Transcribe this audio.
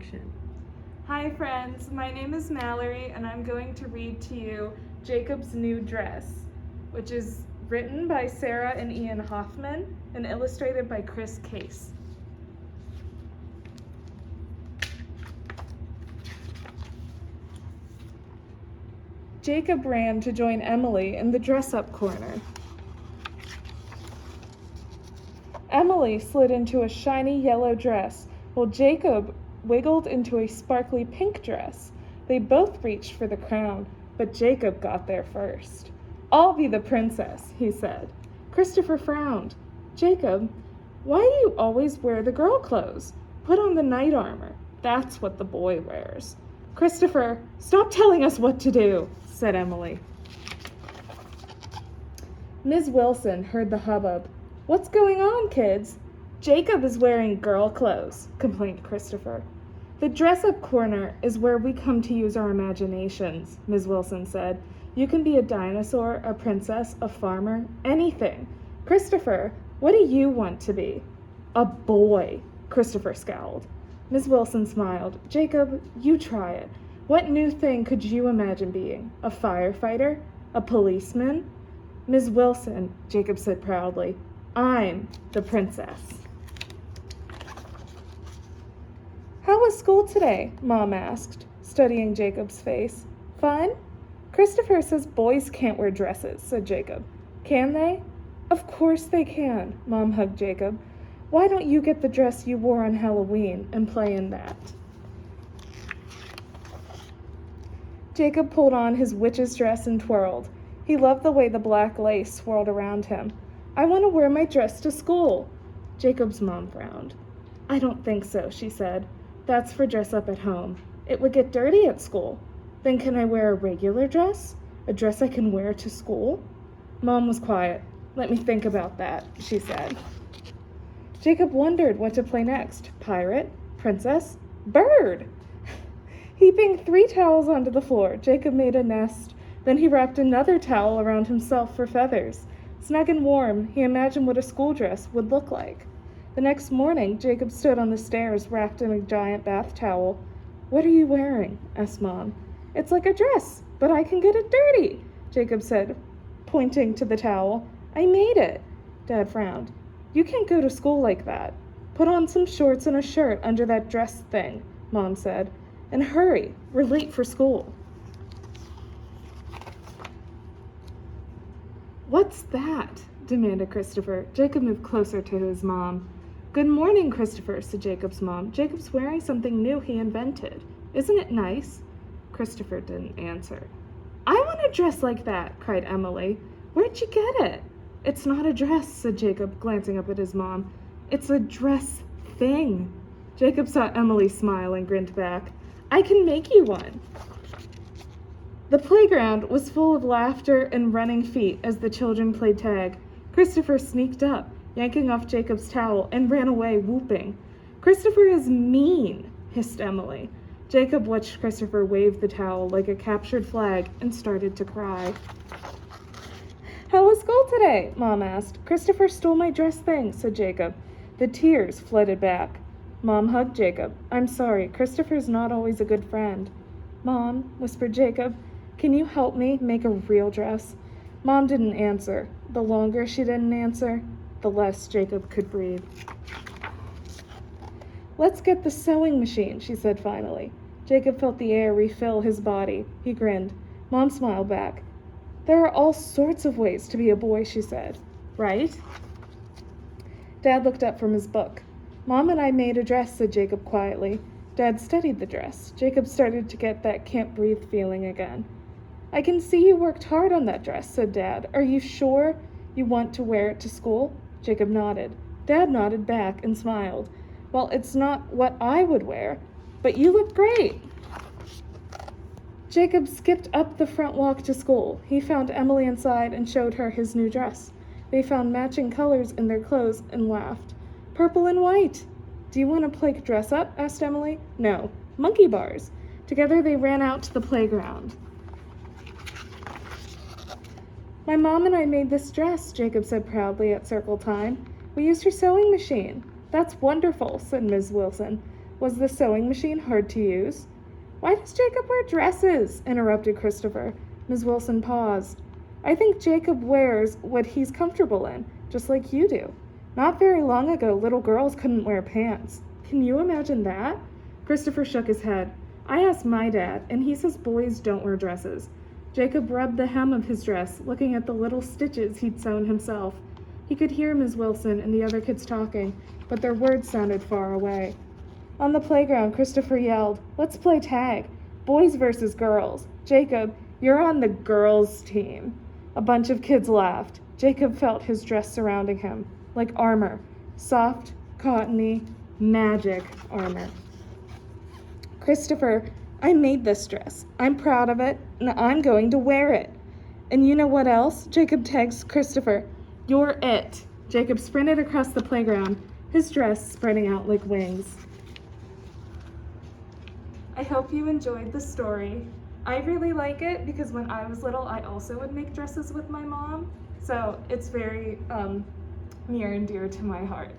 action. Hi friends, my name is Mallory and I'm going to read to you Jacob's New Dress, which is written by Sarah and Ian Hoffman and illustrated by Chris Case. Jacob ran to join Emily in the dress-up corner. Emily slid into a shiny yellow dress, while Jacob wiggled into a sparkly pink dress. They both reached for the crown, but Jacob got there first. "I'll be the princess," he said. Christopher frowned. "Jacob, why do you always wear the girl clothes? Put on the knight armor. That's what the boy wears." "Christopher, stop telling us what to do," said Emily. Ms. Wilson heard the hubbub. "What's going on, kids?" "Jacob is wearing girl clothes," complained Christopher. "The dress-up corner is where we come to use our imaginations," Ms. Wilson said. "You can be a dinosaur, a princess, a farmer, anything. Christopher, what do you want to be?" "A boy," Christopher scowled. Ms. Wilson smiled. "Jacob, you try it. What new thing could you imagine being? A firefighter? A policeman?" "Ms. Wilson," Jacob said proudly, "I'm the princess." "How was school today?" Mom asked, studying Jacob's face. "Fun?" "Christopher says boys can't wear dresses," said Jacob. "Can they?" "Of course they can," Mom hugged Jacob. "Why don't you get the dress you wore on Halloween and play in that?" Jacob pulled on his witch's dress and twirled. He loved the way the black lace swirled around him. "I want to wear my dress to school." Jacob's mom frowned. "I don't think so," she said. "That's for dress up at home. It would get dirty at school. Then can I wear a regular dress? A dress I can wear to school?" Mom was quiet. "Let me think about that," she said. Jacob wondered what to play next. Pirate? Princess? Bird? Heaping 3 towels onto the floor, Jacob made a nest. Then he wrapped another towel around himself for feathers. Snug and warm, he imagined what a school dress would look like. The next morning, Jacob stood on the stairs wrapped in a giant bath towel. "What are you wearing?" asked Mom. "It's like a dress, but I can get it dirty," Jacob said, pointing to the towel. "I made it." Dad frowned. "You can't go to school like that. Put on some shorts and a shirt under that dress thing," Mom said. "And hurry, we're late for school." "What's that?" demanded Christopher. Jacob moved closer to his mom. "Good morning, Christopher," said Jacob's mom. "Jacob's wearing something new he invented. Isn't it nice?" Christopher didn't answer. "I want a dress like that," cried Emily. "Where'd you get it?" "It's not a dress," said Jacob, glancing up at his mom. "It's a dress thing." Jacob saw Emily smile and grinned back. "I can make you one." The playground was full of laughter and running feet as the children played tag. Christopher sneaked up, yanking off Jacob's towel, and ran away, whooping. "Christopher is mean," hissed Emily. Jacob watched Christopher wave the towel like a captured flag and started to cry. "How was school today?" Mom asked. "Christopher stole my dress thing," said Jacob. The tears flooded back. Mom hugged Jacob. "I'm sorry, Christopher's not always a good friend." "Mom," whispered Jacob, "can you help me make a real dress?" Mom didn't answer. The longer she didn't answer, the less Jacob could breathe. "Let's get the sewing machine," she said finally. Jacob felt the air refill his body. He grinned. Mom smiled back. "There are all sorts of ways to be a boy," she said. "Right?" Dad looked up from his book. "Mom and I made a dress," said Jacob quietly. Dad studied the dress. Jacob started to get that can't breathe feeling again. "I can see you worked hard on that dress," said Dad. "Are you sure you want to wear it to school?" Jacob nodded. Dad nodded back and smiled. "Well, it's not what I would wear, but you look great." Jacob skipped up the front walk to school. He found Emily inside and showed her his new dress. They found matching colors in their clothes and laughed. "Purple and white." "Do you want to play dress up?" asked Emily. "No, monkey bars." Together they ran out to the playground. "My mom and I made this dress," Jacob said proudly at circle time. "We used her sewing machine." "That's wonderful," said Ms. Wilson. Was the sewing machine hard to use? Why does Jacob wear dresses? Interrupted Christopher. Ms. Wilson paused. I think Jacob wears what he's comfortable in, just like you do. Not very long ago, little girls couldn't wear pants. Can you imagine that? Christopher shook his head. I asked my dad, and he says boys don't wear dresses. Jacob rubbed the hem of his dress, looking at the little stitches he'd sewn himself. He could hear Ms. Wilson and the other kids talking, but their words sounded far away. On the playground, Christopher yelled, Let's play tag. Boys versus girls. Jacob, you're on the girls' team. A bunch of kids laughed. Jacob felt his dress surrounding him, like armor. Soft, cottony, magic armor. Christopher, I made this dress. I'm proud of it, and I'm going to wear it. And you know what else? Jacob texted Christopher. You're it. Jacob sprinted across the playground, his dress spreading out like wings. I hope you enjoyed the story. I really like it because when I was little, I also would make dresses with my mom. So it's very near and dear to my heart.